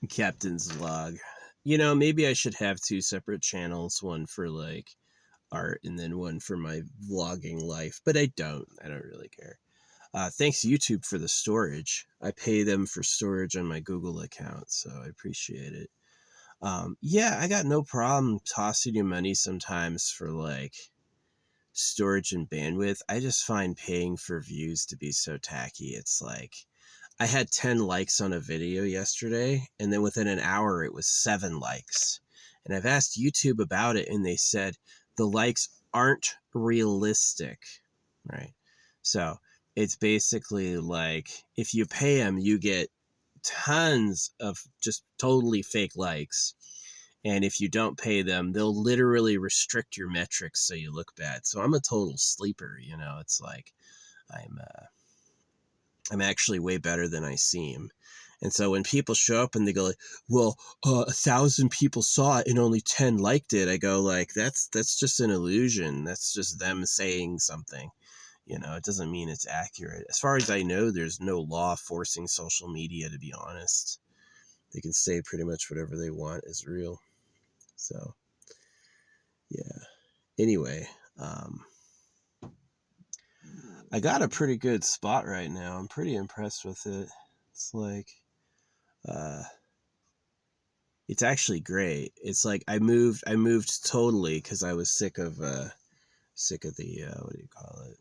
Captain's log. You know, maybe I should have two separate channels, one for like art and then one for my vlogging life, but I don't. I don't really care. Thanks YouTube for the storage. I pay them for storage on my Google account, so I appreciate it. Yeah, I got no problem tossing you money sometimes for like storage and bandwidth. I just find paying for views to be so tacky. It's like I had 10 likes on a video yesterday, and then within an hour it was 7 likes. And I've asked YouTube about it, and they said the likes aren't realistic, right? So it's basically like if you pay them, you get tons of just totally fake likes. And if you don't pay them, they'll literally restrict your metrics so you look bad. So I'm a total sleeper, you know. It's like I'm I'm actually way better than I seem. And so when people show up and they go like, well, 1,000 people saw it and only 10 liked it, I go like, that's just an illusion. That's just them saying something. You know, it doesn't mean it's accurate. As far as I know, there's no law forcing social media to be honest. They can say pretty much whatever they want is real. So, yeah. Anyway, I got a pretty good spot right now. I'm pretty impressed with it. It's like, it's actually great. It's like I moved totally because I was sick of the what do you call it?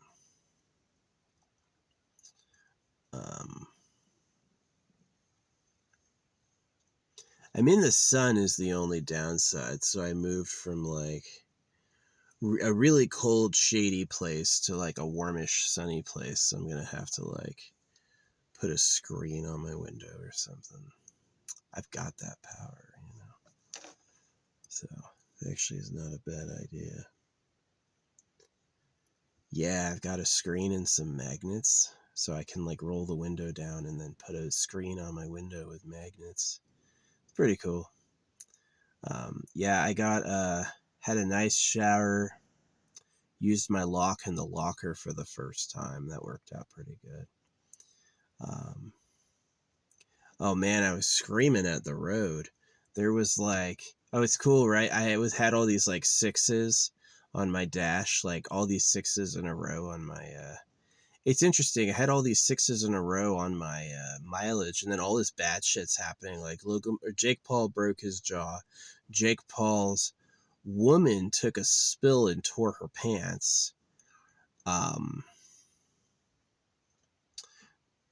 I mean, the sun is the only downside. So I moved from like a really cold, shady place to like a warmish, sunny place. So I'm gonna have to like put a screen on my window or something. I've got that power, you know. So it actually is not a bad idea. Yeah, I've got a screen and some magnets, so I can like roll the window down and then put a screen on my window with magnets. It's pretty cool. Yeah, I got had a nice shower, used my lock in the locker for the first time. That worked out pretty good. Oh man, I was screaming at the road. There was like, oh, it's cool, right? Had all these like sixes on my dash, like all these sixes in a row on my. It's interesting. I had all these sixes in a row on my mileage, and then all this bad shit's happening. Like Logan or Jake Paul broke his jaw. Jake Paul's woman took a spill and tore her pants.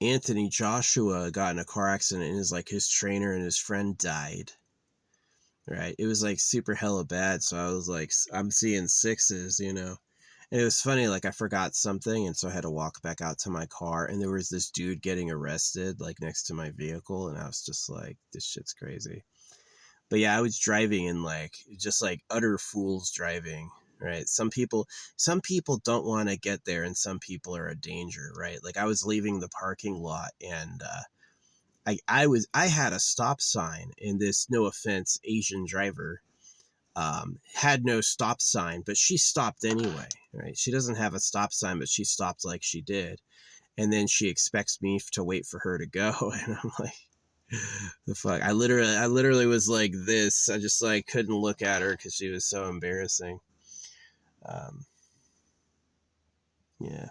Anthony Joshua got in a car accident and his trainer and his friend died. Right. It was like super hella bad. So I was like, I'm seeing sixes, you know. And it was funny, like I forgot something, and so I had to walk back out to my car, and there was this dude getting arrested like next to my vehicle, and I was just like, this shit's crazy. But yeah, I was driving and like just like utter fools driving, right? Some people don't want to get there, and some people are a danger, right? Like I was leaving the parking lot, and I had a stop sign, and this, no offense, Asian driver had no stop sign, but she stopped anyway, right? She doesn't have a stop sign, but she stopped like she did. And then she expects me to wait for her to go. And I'm like, the fuck? I literally was like this. I just like couldn't look at her because she was so embarrassing. Um, yeah.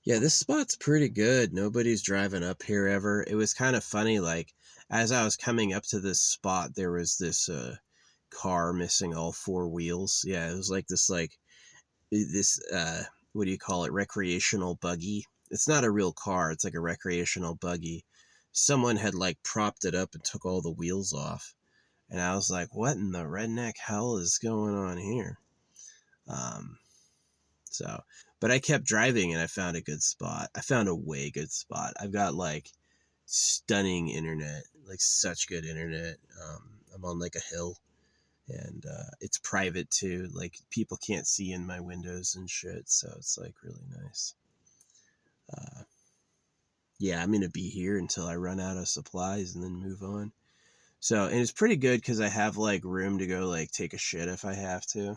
Yeah, this spot's pretty good. Nobody's driving up here ever. It was kind of funny, like, as I was coming up to this spot, there was this car missing all 4 wheels. Yeah, it was like this what do you call it? Recreational buggy. It's not a real car, it's like a recreational buggy. Someone had like propped it up and took all the wheels off. And I was like, what in the redneck hell is going on here? Um, so, but I kept driving and I found a good spot. I found a way good spot. I've got like stunning internet, like such good internet. I'm on like a hill, and it's private too. Like people can't see in my windows and shit. So it's like really nice. Yeah, I'm going to be here until I run out of supplies and then move on. So, and it's pretty good because I have like room to go like take a shit if I have to,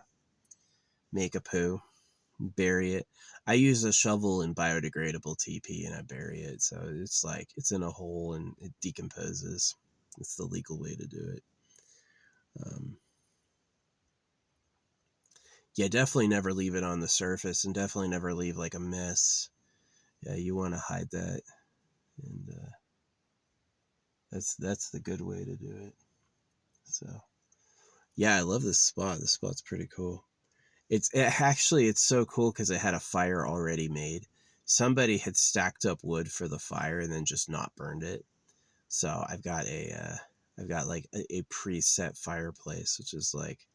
make a poo. bury it. I use a shovel and biodegradable TP and I bury it. So it's like it's in a hole and it decomposes. It's the legal way to do it. Yeah, definitely never leave it on the surface and definitely never leave like a mess. Yeah, you want to hide that. And that's the good way to do it. So yeah, I love this spot. This spot's pretty cool. It's so cool because it had a fire already made. Somebody had stacked up wood for the fire and then just not burned it. So I've got like a preset fireplace, which is like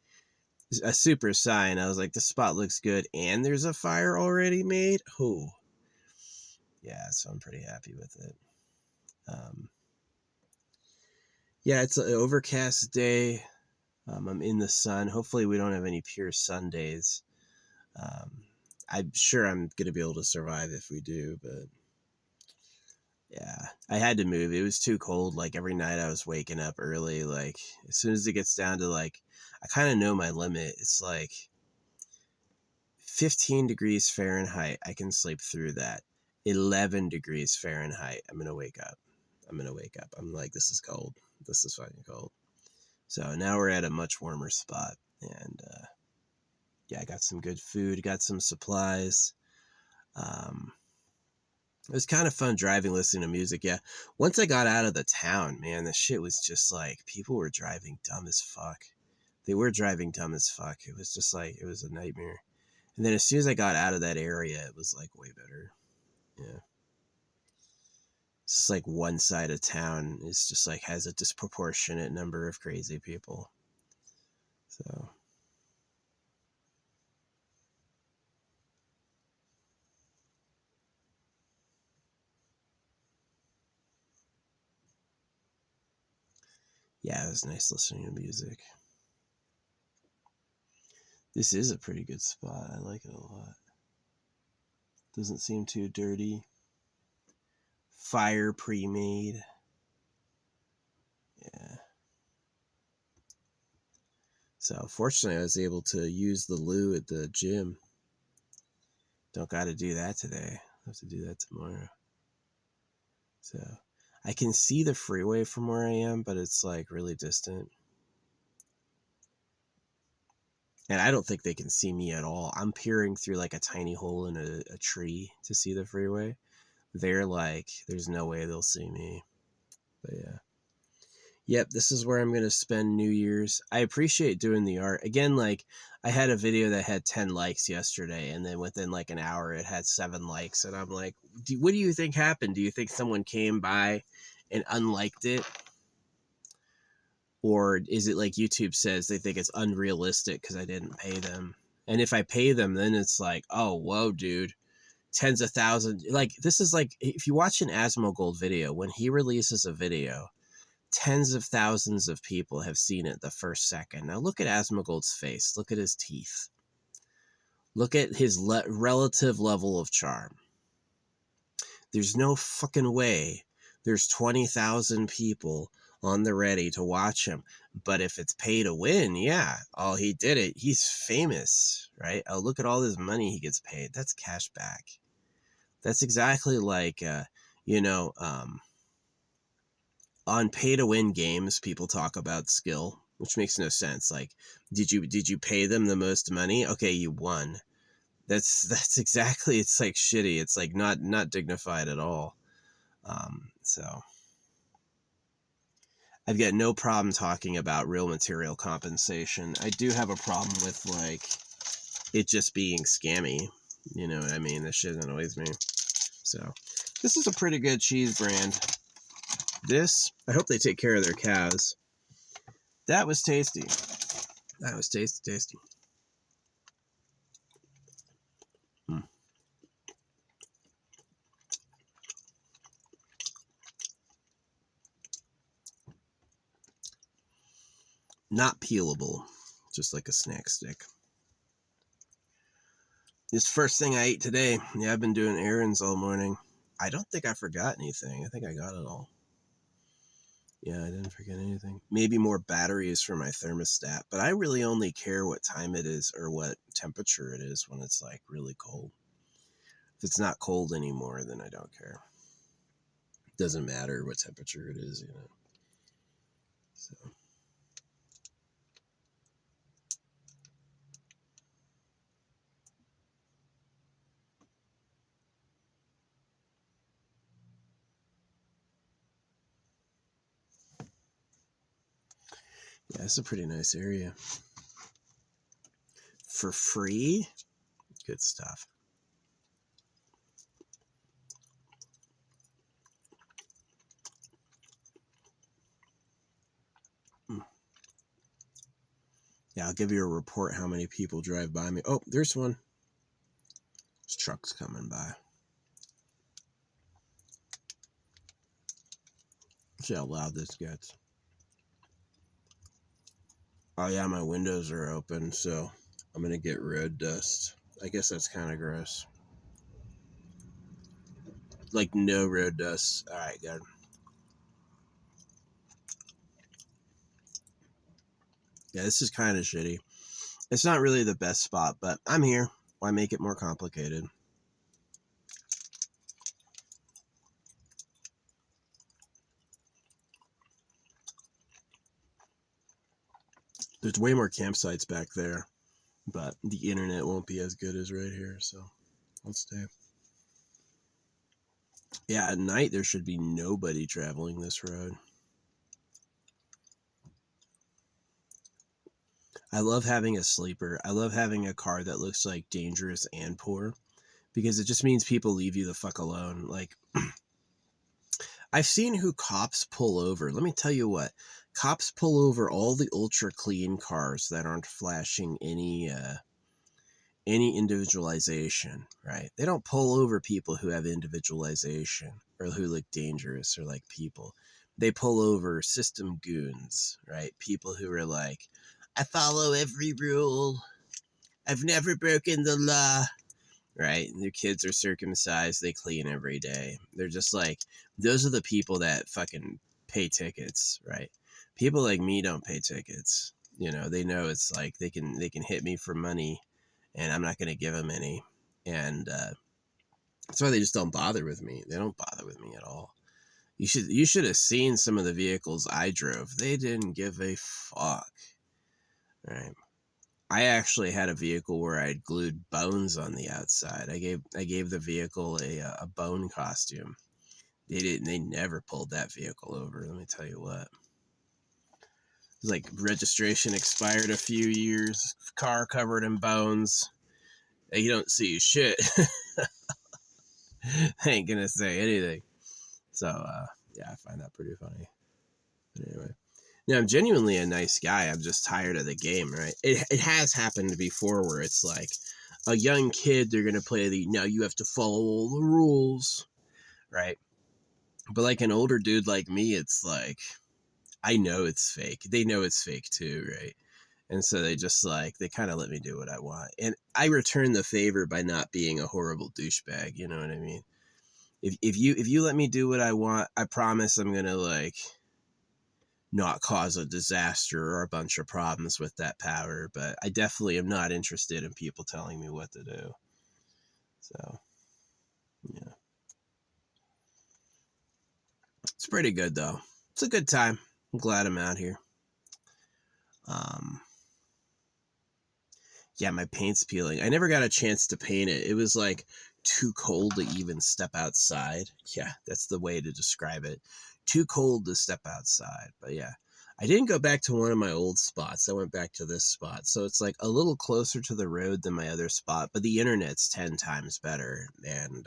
a super sign. I was like, this spot looks good, and there's a fire already made. Oh, yeah. So I'm pretty happy with it. Yeah, it's an overcast day. I'm in the sun. Hopefully, we don't have any pure sun days. Um, I'm sure I'm gonna be able to survive if we do, but yeah, I had to move. It was too cold. Like every night I was waking up early. Like as soon as it gets down to like, I kind of know my limit. It's like 15 degrees Fahrenheit. I can sleep through that. 11 degrees Fahrenheit. I'm going to wake up. I'm like, this is cold. This is fucking cold. So now we're at a much warmer spot. And yeah, I got some good food, got some supplies. It was kind of fun driving, listening to music. Yeah. Once I got out of the town, man, the shit was just like people were driving dumb as fuck. They were driving dumb as fuck. It was just like, it was a nightmare. And then as soon as I got out of that area, it was like way better. Yeah. It's just like one side of town is just like has a disproportionate number of crazy people. So yeah, it was nice listening to music. This is a pretty good spot. I like it a lot. Doesn't seem too dirty. Fire pre-made. Yeah. So fortunately I was able to use the loo at the gym. Don't got to do that today. I'll have to do that tomorrow. So I can see the freeway from where I am, but it's like really distant. And I don't think they can see me at all. I'm peering through like a tiny hole in a tree to see the freeway. They're like, there's no way they'll see me. But yeah. Yep, this is where I'm going to spend New Year's. I appreciate doing the art. Again, like I had a video that had 10 likes yesterday, and then within like an hour it had 7 likes. And I'm like, what do you think happened? Do you think someone came by and unliked it? Or is it like YouTube says they think it's unrealistic because I didn't pay them? And if I pay them, then it's like, oh, whoa, dude, tens of thousands. Like, this is like, if you watch an Asmongold video, when he releases a video, tens of thousands of people have seen it the first second. Now, look at Asmongold's face. Look at his teeth. Look at his relative level of charm. There's no fucking way there's 20,000 people on the ready to watch him. But if it's pay to win, yeah. Oh, he did it. He's famous, right? Oh, look at all this money he gets paid. That's cash back. That's exactly like, on pay to win games, people talk about skill, which makes no sense. Like, did you pay them the most money? Okay, you won. That's exactly. It's like shitty. It's like not dignified at all. So I've got no problem talking about real material compensation. I do have a problem with like it just being scammy. You know what I mean? This shit annoys me. So this is a pretty good cheese brand. This, I hope they take care of their cows. That was tasty. That was tasty. Mm. Not peelable, just like a snack stick. This first thing I ate today. Yeah, I've been doing errands all morning. I don't think I forgot anything. I think I got it all. Yeah, I didn't forget anything. Maybe more batteries for my thermostat, but I really only care what time it is or what temperature it is when it's like really cold. If it's not cold anymore, then I don't care. It doesn't matter what temperature it is, you know. So yeah, it's a pretty nice area. For free? Good stuff. Mm. Yeah, I'll give you a report how many people drive by me. Oh, there's one. This truck's coming by. See how loud this gets. Oh yeah, my windows are open, so I'm gonna get road dust. I guess that's kind of gross. Like no road dust. All right, good. Yeah, this is kind of shitty. It's not really the best spot, but I'm here. Why make it more complicated? There's way more campsites back there, but the internet won't be as good as right here, so I'll stay. Yeah, at night there should be nobody traveling this road. I love having a sleeper. I love having a car that looks like dangerous and poor because it just means people leave you the fuck alone. Like, I've seen who cops pull over. Let me tell you what. Cops pull over all the ultra clean cars that aren't flashing any individualization, right? They don't pull over people who have individualization or who look dangerous or like people. They pull over system goons, right? People who are like, I follow every rule. I've never broken the law, right? And their kids are circumcised. They clean every day. They're just like, those are the people that fucking pay tickets, right? People like me don't pay tickets. You know, they know it's like they can hit me for money and I'm not going to give them any. And that's why they just don't bother with me. They don't bother with me at all. You should have seen some of the vehicles I drove. They didn't give a fuck. Right. I actually had a vehicle where I glued bones on the outside. I gave the vehicle a bone costume. They never pulled that vehicle over. Let me tell you what. It was like registration expired a few years, car covered in bones. You don't see shit. I ain't gonna say anything. So yeah, I find that pretty funny. But anyway. Yeah, I'm genuinely a nice guy. I'm just tired of the game, right? It has happened before where it's like a young kid, they're gonna play now you have to follow all the rules, right? But like an older dude like me, it's like I know it's fake. They know it's fake too, right? And so they just like they kind of let me do what I want. And I return the favor by not being a horrible douchebag, you know what I mean? If you let me do what I want, I promise I'm gonna like not cause a disaster or a bunch of problems with that power, but I definitely am not interested in people telling me what to do. So, yeah. It's pretty good though. It's a good time. I'm glad I'm out here. Um yeah, my paint's peeling. I never got a chance to paint it. It was like too cold to even step outside. Yeah, that's the way to describe it. Too cold to step outside. But yeah, I didn't go back to one of my old spots. I went back to this spot. So it's like a little closer to the road than my other spot, but the internet's 10 times better. And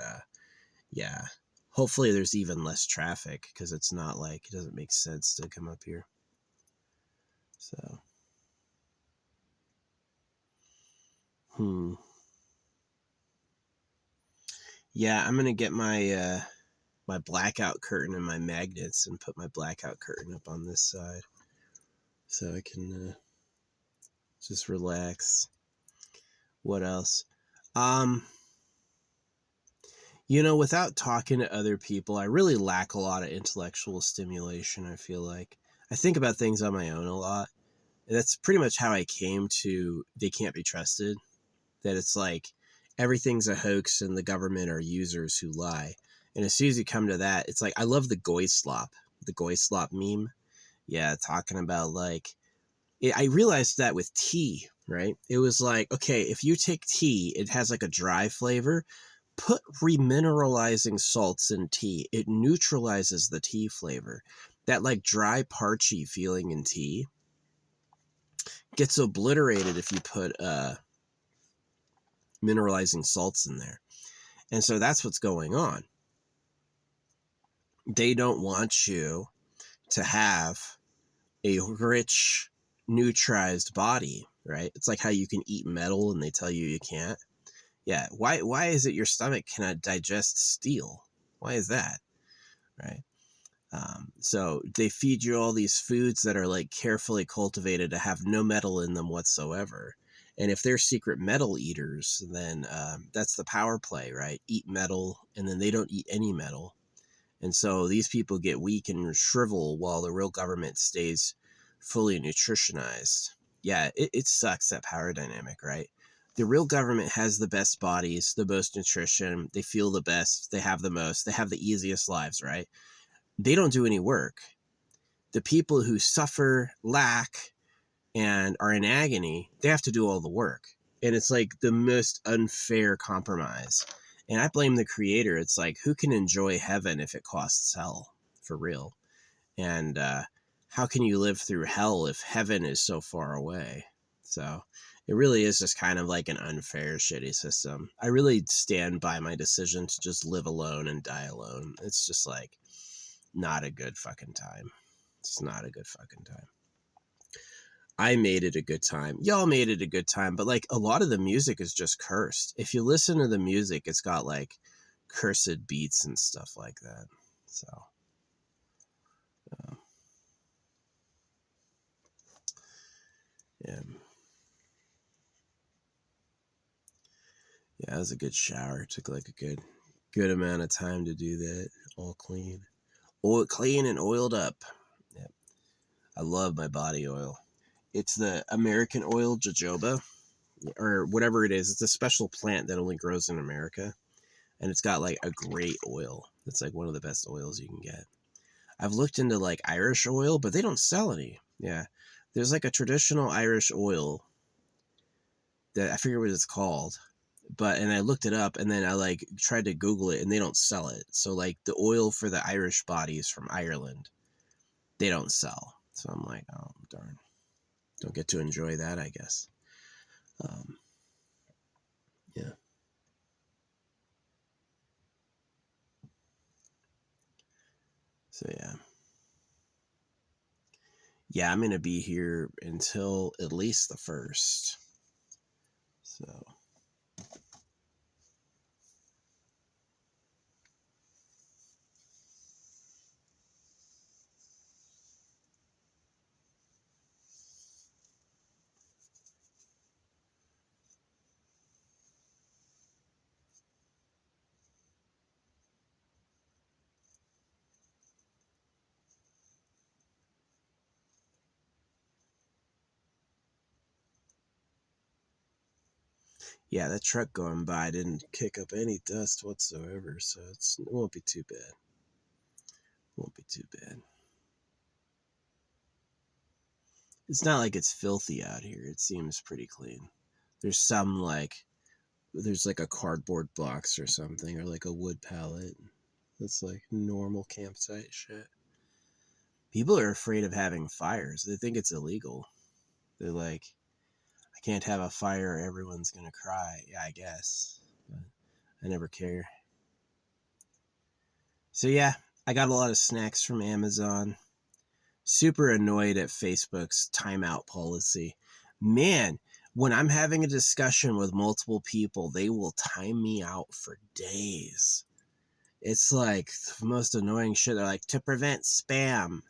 yeah, hopefully there's even less traffic because it's not like it doesn't make sense to come up here. So, hmm. Yeah, I'm gonna get my blackout curtain and my magnets and put my blackout curtain up on this side so I can just relax. What else? Um, Without talking to other people, I really lack a lot of intellectual stimulation, I feel like. I think about things on my own a lot. And that's pretty much how I came to They Can't Be Trusted. That it's like everything's a hoax and the government are users who lie. And as soon as you come to that, it's like I love the Goy slop meme. Yeah, talking about like I realized that with tea, right? It was like, okay, if you take tea, it has like a dry flavor. Put remineralizing salts in tea. It neutralizes the tea flavor. That like dry, parchy feeling in tea gets obliterated if you put mineralizing salts in there. And so that's what's going on. They don't want you to have a rich, neutralized body, right? It's like how you can eat metal and they tell you can't. Yeah, why is it your stomach cannot digest steel? Why is that, right? So they feed you all these foods that are like carefully cultivated to have no metal in them whatsoever. And if they're secret metal eaters, then that's the power play, right? Eat metal, and then they don't eat any metal. And so these people get weak and shrivel while the real government stays fully nutritionized. Yeah, it sucks, that power dynamic, right? The real government has the best bodies, the most nutrition, they feel the best, they have the most, they have the easiest lives, right? They don't do any work. The people who suffer, lack, and are in agony, they have to do all the work. And it's like the most unfair compromise. And I blame the creator. It's like, who can enjoy heaven if it costs hell? For real. And how can you live through hell if heaven is so far away? So it really is just kind of like an unfair, shitty system. I really stand by my decision to just live alone and die alone. It's just like not a good fucking time. It's not a good fucking time. I made it a good time. Y'all made it a good time, but like a lot of the music is just cursed. If you listen to the music, it's got like cursed beats and stuff like that. So, uh, yeah. Yeah, it was a good shower. It took like a good amount of time to do that. All clean. Clean and oiled up. Yeah. I love my body oil. It's the American oil jojoba, or whatever it is. It's a special plant that only grows in America. And it's got like a great oil. It's like one of the best oils you can get. I've looked into like Irish oil, but they don't sell any. Yeah. There's like a traditional Irish oil that I forget what it's called. And I looked it up and then I like tried to Google it and they don't sell it. So like the oil for the Irish bodies from Ireland, they don't sell. So I'm like, oh darn. Don't get to enjoy that, I guess. Um, yeah. So yeah. Yeah, I'm gonna be here until at least the 1st. So yeah, that truck going by didn't kick up any dust whatsoever, so it won't be too bad. Won't be too bad. It's not like it's filthy out here. It seems pretty clean. There's there's like a cardboard box or something, or like a wood pallet. That's like normal campsite shit. People are afraid of having fires. They think it's illegal. They're like, I can't have a fire, everyone's gonna cry. Yeah, I guess. But I never care. So yeah, I got a lot of snacks from Amazon. Super annoyed at Facebook's timeout policy. Man, when I'm having a discussion with multiple people, they will time me out for days. It's like the most annoying shit. They're like, to prevent spam.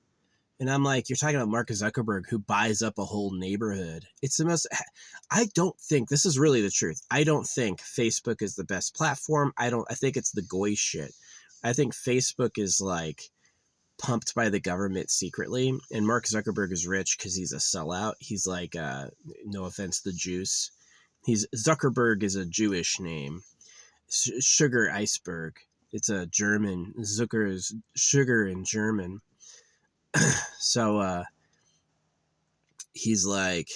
And I'm like, you're talking about Mark Zuckerberg who buys up a whole neighborhood. It's the most, I don't think, this is really the truth. I don't think Facebook is the best platform. I think it's the goy shit. I think Facebook is like pumped by the government secretly. And Mark Zuckerberg is rich because he's a sellout. He's like, no offense, the juice. Zuckerberg is a Jewish name. Sugar iceberg. It's a German. Zucker is sugar in German. So he's like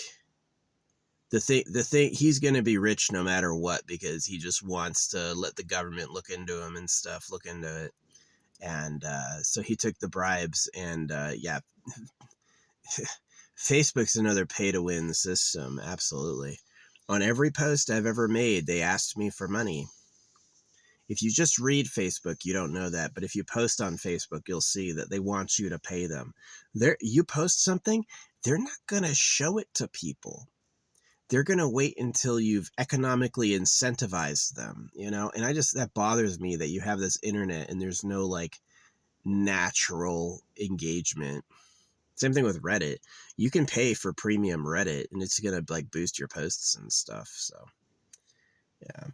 the thing he's going to be rich no matter what because he just wants to let the government look into him and stuff, look into it. And so he took the bribes and yeah, Facebook's another pay to win system. Absolutely. On every post I've ever made, they asked me for money. If you just read Facebook, you don't know that. But if you post on Facebook, you'll see that they want you to pay them. You post something, they're not going to show it to people. They're going to wait until you've economically incentivized them, you know? And that bothers me that you have this internet and there's no like natural engagement. Same thing with Reddit. You can pay for premium Reddit and it's going to like boost your posts and stuff. So yeah,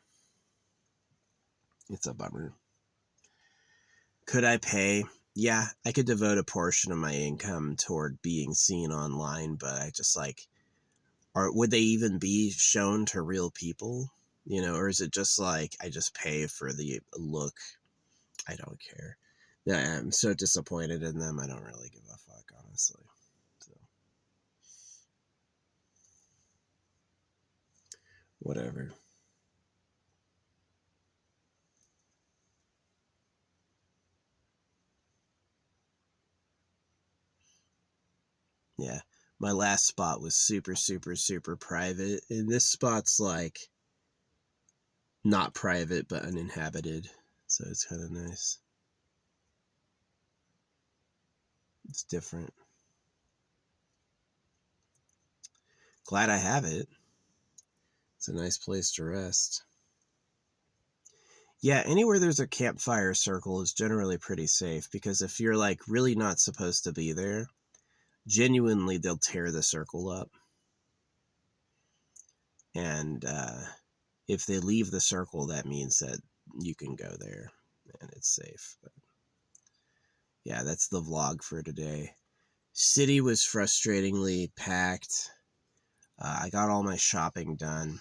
it's a bummer. Could I pay? Yeah, I could devote a portion of my income toward being seen online, but I just like, would they even be shown to real people? You know, or is it just like, I just pay for the look? I don't care. Yeah, I'm so disappointed in them. I don't really give a fuck, honestly. So, whatever. Yeah. My last spot was super, super, super private. And this spot's like not private, but uninhabited. So it's kind of nice. It's different. Glad I have it. It's a nice place to rest. Yeah, anywhere there's a campfire circle is generally pretty safe because if you're like really not supposed to be there, genuinely they'll tear the circle up. And if they leave the circle, that means that you can go there and it's safe. But yeah, that's the vlog for today. City was frustratingly packed. I got all my shopping done.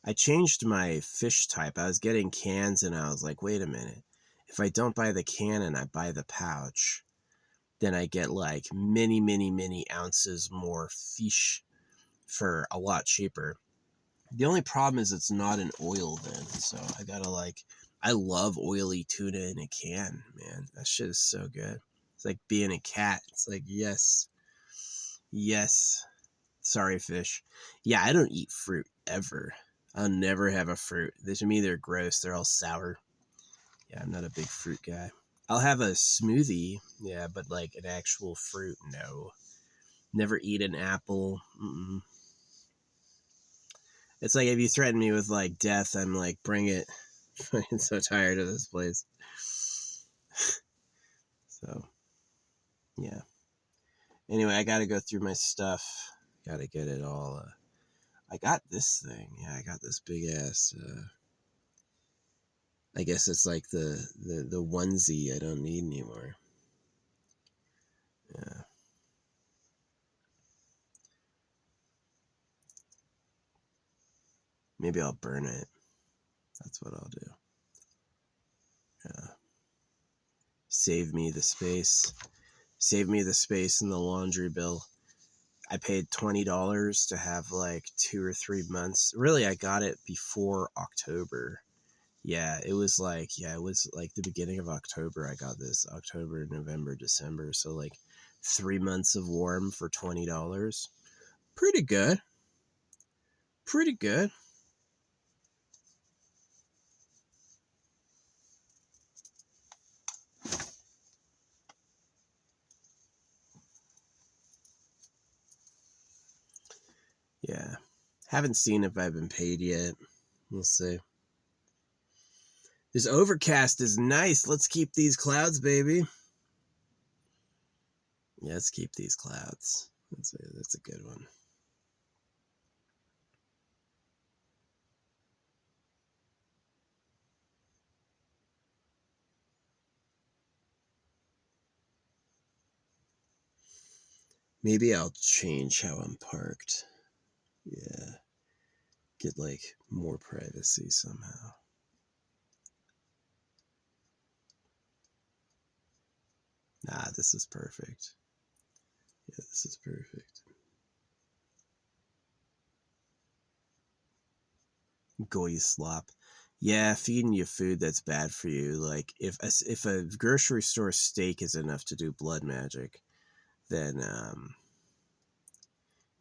I changed my fish type. I was getting cans and I was like, wait a minute. If I don't buy the can and I buy the pouch, then I get like many, many, many ounces more fish for a lot cheaper. The only problem is it's not an oil then. So I gotta like, I love oily tuna in a can, man. That shit is so good. It's like being a cat. It's like, yes. Yes. Sorry, fish. Yeah, I don't eat fruit ever. I'll never have a fruit. To me, they're gross. They're all sour. Yeah, I'm not a big fruit guy. I'll have a smoothie, yeah, but like an actual fruit, no. Never eat an apple. Mm-mm. It's like if you threaten me with like death, I'm like, bring it. I'm so tired of this place. So, yeah. Anyway, I gotta go through my stuff. Gotta get it all. I got this thing. Yeah, I got this big ass. I guess it's like the onesie I don't need anymore. Yeah. Maybe I'll burn it. That's what I'll do. Yeah. Save me the space. Save me the space in the laundry bill. I paid $20 to have like 2 or 3 months. Really, I got it before October. Yeah, it was like the beginning of October. I got this October, November, December. So like 3 months of warm for $20. Pretty good. Pretty good. Yeah. Haven't seen if I've been paid yet. We'll see. This overcast is nice. Let's keep these clouds, baby. Yeah, let's keep these clouds. That's a good one. Maybe I'll change how I'm parked. Yeah. Get like more privacy somehow. Nah, this is perfect. Yeah, this is perfect. Goy slop. Yeah, feeding you food that's bad for you. Like if a grocery store steak is enough to do blood magic, then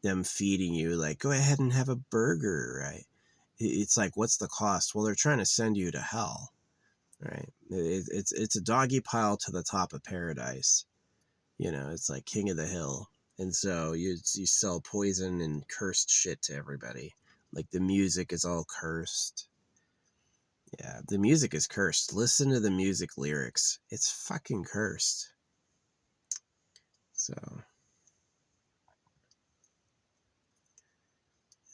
them feeding you like go ahead and have a burger, right? It's like what's the cost? Well, they're trying to send you to hell, right? It's a doggy pile to the top of paradise. You know, it's like king of the hill, and so you sell poison and cursed shit to everybody. Like the music is all cursed. Yeah, the music is cursed. Listen to the music lyrics. It's fucking cursed. So,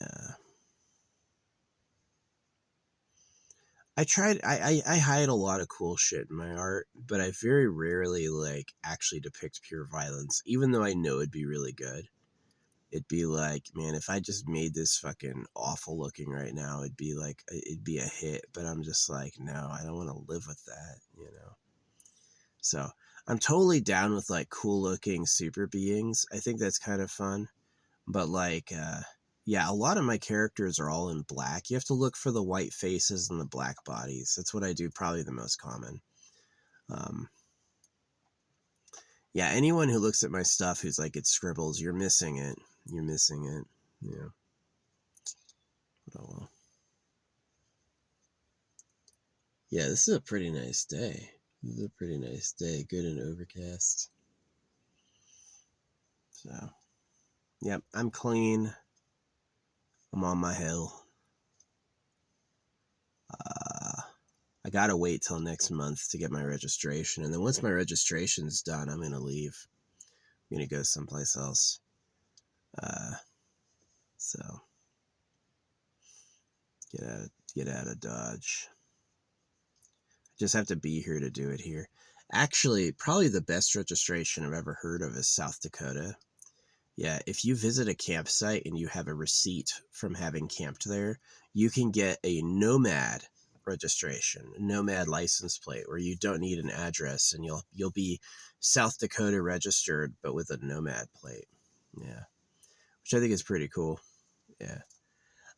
yeah. I hide a lot of cool shit in my art, but I very rarely like actually depict pure violence, even though I know it'd be really good. It'd be like, man, if I just made this fucking awful looking right now, it'd be a hit, but I'm just like, no, I don't want to live with that, you know? So I'm totally down with like cool looking super beings. I think that's kind of fun. But like, yeah, a lot of my characters are all in black. You have to look for the white faces and the black bodies. That's what I do, probably the most common. Um, yeah, anyone who looks at my stuff who's like, it scribbles, you're missing it. You're missing it. Yeah. But oh well. Yeah, this is a pretty nice day. This is a pretty nice day. Good and overcast. So, yep, I'm clean. I'm on my hill. I gotta wait till next month to get my registration, and then once my registration's done, I'm gonna leave. I'm gonna go someplace else. Uh, so get out of Dodge. Just have to be here to do it here. Actually, probably the best registration I've ever heard of is South Dakota. Yeah, if you visit a campsite and you have a receipt from having camped there, you can get a nomad registration, nomad license plate where you don't need an address and you'll be South Dakota registered but with a nomad plate. Yeah. Which I think is pretty cool. Yeah.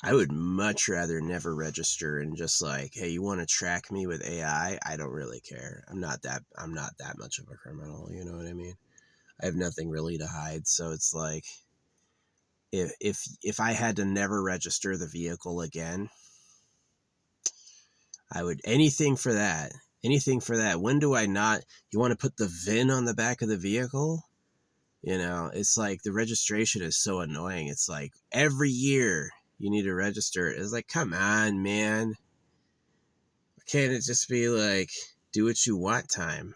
I would much rather never register and just like, hey, you want to track me with AI? I don't really care. I'm not that much of a criminal, you know what I mean? I have nothing really to hide, so it's like if I had to never register the vehicle again, I would anything for that. Anything for that. When do I not? You want to put the VIN on the back of the vehicle? You know, it's like the registration is so annoying. It's like every year you need to register. It's like, come on, man. Can't it just be like do what you want time?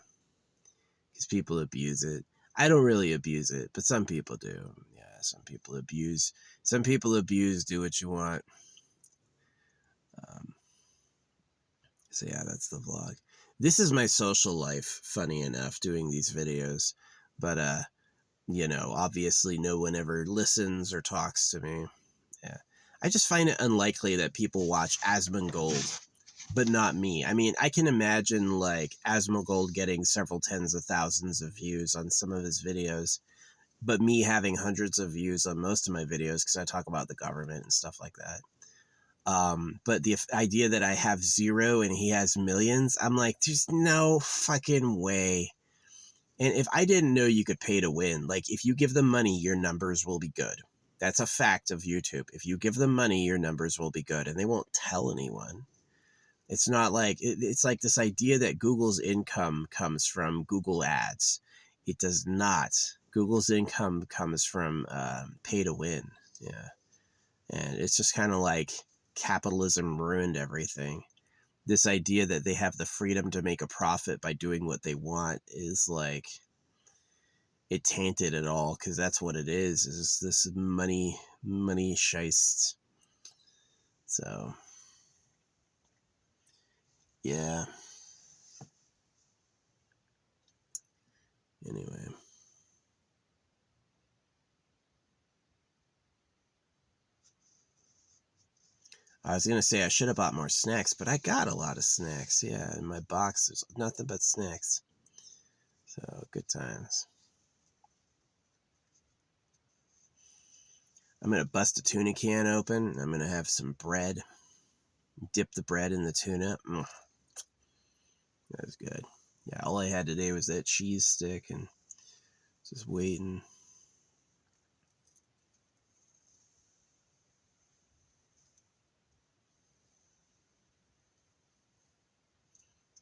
Because people abuse it. I don't really abuse it, but some people do. Yeah, some people abuse. Some people abuse. Do what you want. Um, so yeah, that's the vlog. This is my social life. Funny enough, doing these videos, but you know, obviously no one ever listens or talks to me. Yeah, I just find it unlikely that people watch Asmongold, but not me. I mean, I can imagine like Asmongold getting several tens of thousands of views on some of his videos, but me having hundreds of views on most of my videos because I talk about the government and stuff like that. But the idea that I have zero and he has millions, I'm like, there's no fucking way. And if I didn't know you could pay to win, like if you give them money, your numbers will be good. That's a fact of YouTube. If you give them money, your numbers will be good, and they won't tell anyone. It's not like it's like this idea that Google's income comes from Google ads. It does not. Google's income comes from pay to win. Yeah. And it's just kind of like capitalism ruined everything. this idea that they have the freedom to make a profit by doing what they want is like, it tainted it all, because that's what it is this money scheist. So yeah, anyway, I was gonna say I should have bought more snacks, but I got a lot of snacks. Yeah, in my box there's nothing but snacks. So good times. I'm gonna bust a tuna can open. I'm gonna have some bread. Dip the bread in the tuna. That was good. Yeah, all I had today was that cheese stick and just waiting.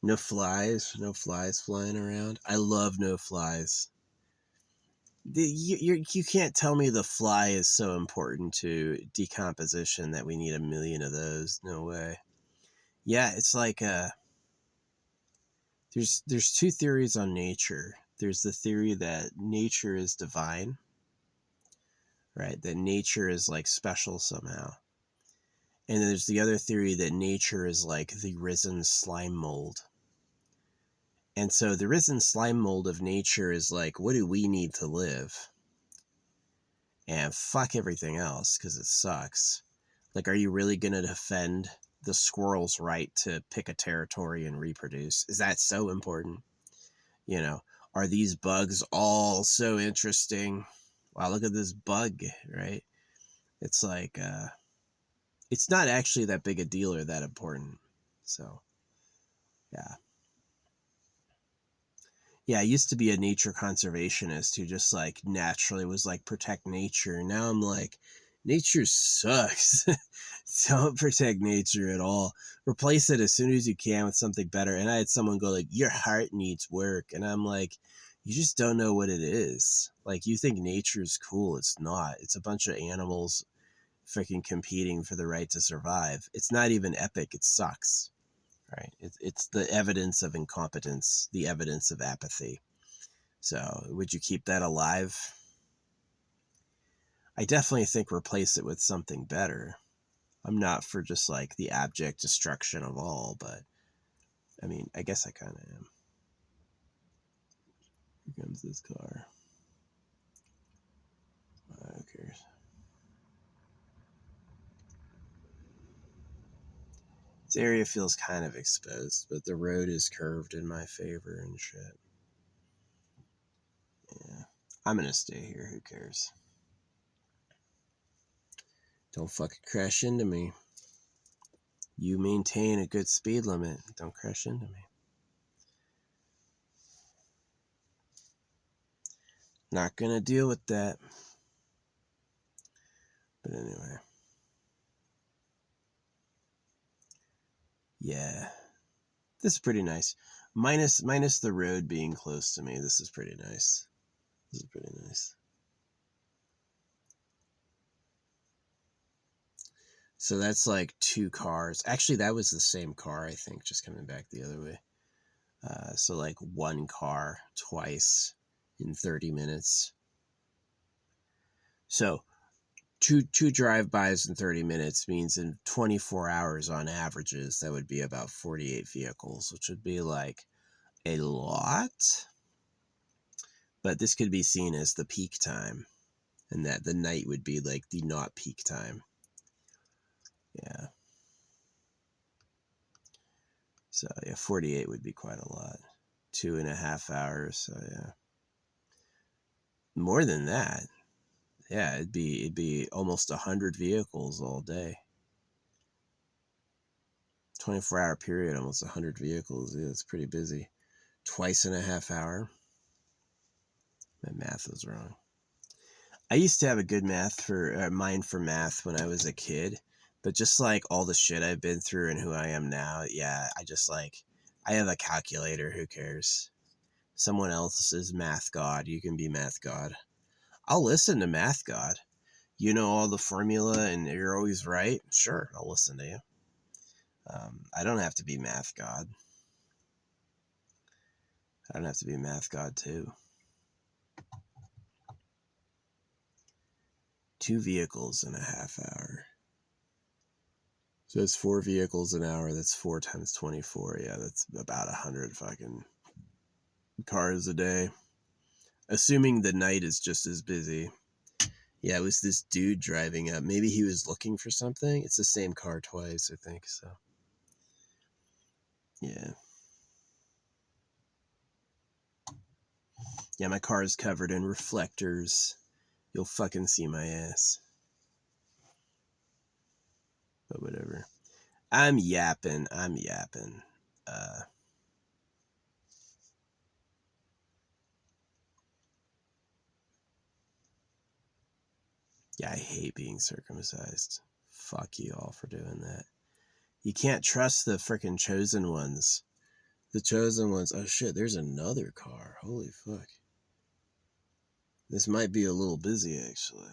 No flies. No flies flying around. I love no flies. You can't tell me the fly is so important to decomposition that we need a million of those. No way. Yeah, it's like there's two theories on nature. There's the theory that nature is divine, right? That nature is like special somehow. And then there's the other theory that nature is like the risen slime mold. And so the risen slime mold of nature is like, what do we need to live? And fuck everything else, because it sucks. Like, are you really going to defend the squirrel's right to pick a territory and reproduce? Is that so important? You know, are these bugs all so interesting? Wow, look at this bug, right? It's like, it's not actually that big a deal or that important. So, yeah. Yeah, I used to be a nature conservationist who just like naturally was like, protect nature. Now I'm like, nature sucks. Don't protect nature at all. Replace it as soon as you can with something better. And I had someone go like, your heart needs work. And I'm like, you just don't know what it is. Like, you think nature is cool. It's not. It's a bunch of animals freaking competing for the right to survive. It's not even epic. It sucks. Right? It's the evidence of incompetence, the evidence of apathy. So would you keep that alive? I definitely think replace it with something better. I'm not for just like the abject destruction of all, but I mean, I guess I kind of am. Here comes this car. Who cares? This area feels kind of exposed, but the road is curved in my favor and shit. Yeah. I'm gonna stay here. Who cares? Don't fucking crash into me. You maintain a good speed limit. Don't crash into me. Not gonna deal with that. But anyway. Yeah. This is pretty nice. Minus the road being close to me. This is pretty nice. This is pretty nice. So that's like two cars. Actually, that was the same car, I think, just coming back the other way. So like one car twice in 30 minutes. So two drive-bys in 30 minutes means in 24 hours on averages, that would be about 48 vehicles, which would be like a lot. But this could be seen as the peak time, and that the night would be like the not peak time. Yeah. So yeah, 48 would be quite a lot. 2.5 hours. So yeah. More than that. Yeah, it'd be almost 100 vehicles all day. 24-hour period, almost 100 vehicles. Yeah, it's pretty busy. Twice in a half hour. My math was wrong. I used to have a good mind for math when I was a kid, but just like all the shit I've been through and who I am now, yeah, I have a calculator. Who cares? Someone else is math god. You can be math god. I'll listen to math god. You know all the formula and you're always right. Sure, I'll listen to you. I don't have to be math god. I don't have to be math god too. 2 vehicles in a half hour. So it's 4 vehicles an hour. That's 4 times 24. Yeah, that's about 100 fucking cars a day. Assuming the night is just as busy. Yeah, it was this dude driving up. Maybe he was looking for something. It's the same car twice, I think. So, yeah. Yeah, my car is covered in reflectors. You'll fucking see my ass. But whatever. I'm yapping. Yeah, I hate being circumcised. Fuck you all for doing that. You can't trust the frickin' chosen ones. The chosen ones. Oh shit, there's another car. Holy fuck. This might be a little busy actually.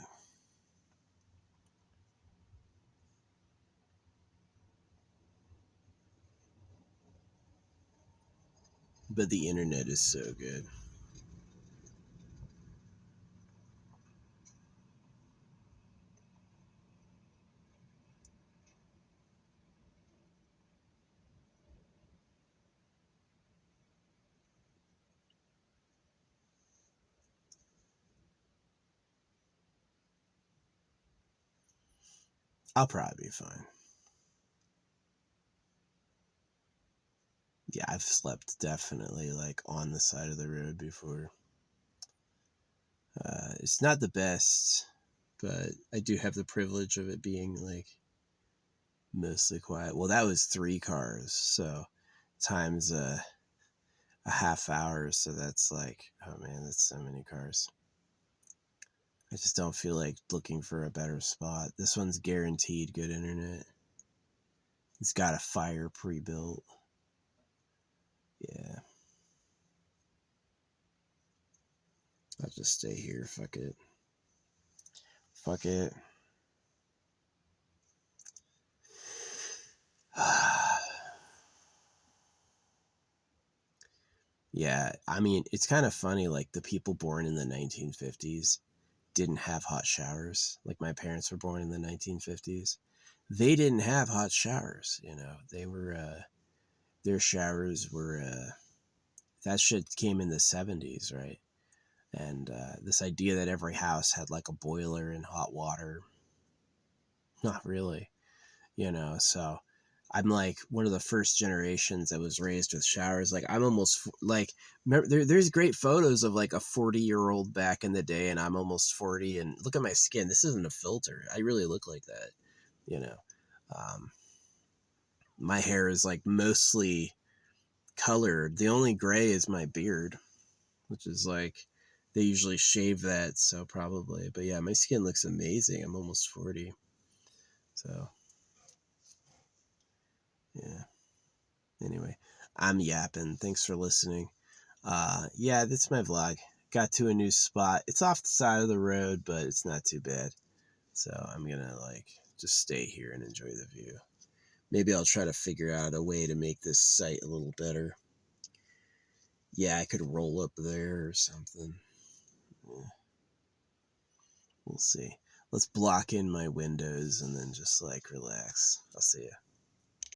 But the internet is so good. I'll probably be fine. Yeah, I've slept definitely like on the side of the road before. It's not the best, but I do have the privilege of it being like mostly quiet. Well, that was 3 cars, so times a half hour, so that's like, oh man, that's so many cars. I just don't feel like looking for a better spot. This one's guaranteed good internet. It's got a fire pre-built. Yeah. I'll just stay here. Fuck it. Fuck it. Yeah, I mean, it's kind of funny. Like, the people born in the 1950s didn't have hot showers. Like, my parents were born in the 1950s. They didn't have hot showers, you know. They were, their showers were, that shit came in the 70s, right? And this idea that every house had like a boiler and hot water, not really, you know. So I'm like one of the first generations that was raised with showers. Like, I'm almost like, there's great photos of like a 40-year-old back in the day, and I'm almost 40, and look at my skin. This isn't a filter. I really look like that, you know. Um, my hair is like mostly colored. The only gray is my beard, which is like, they usually shave that, so probably. But yeah, my skin looks amazing. I'm almost 40. So, yeah. Anyway, I'm yapping. Thanks for listening. Yeah, that's my vlog. Got to a new spot. It's off the side of the road, but it's not too bad. So I'm gonna like just stay here and enjoy the view. Maybe I'll try to figure out a way to make this site a little better. Yeah, I could roll up there or something. Yeah, we'll see. Let's block in my windows and then just like relax. I'll see ya.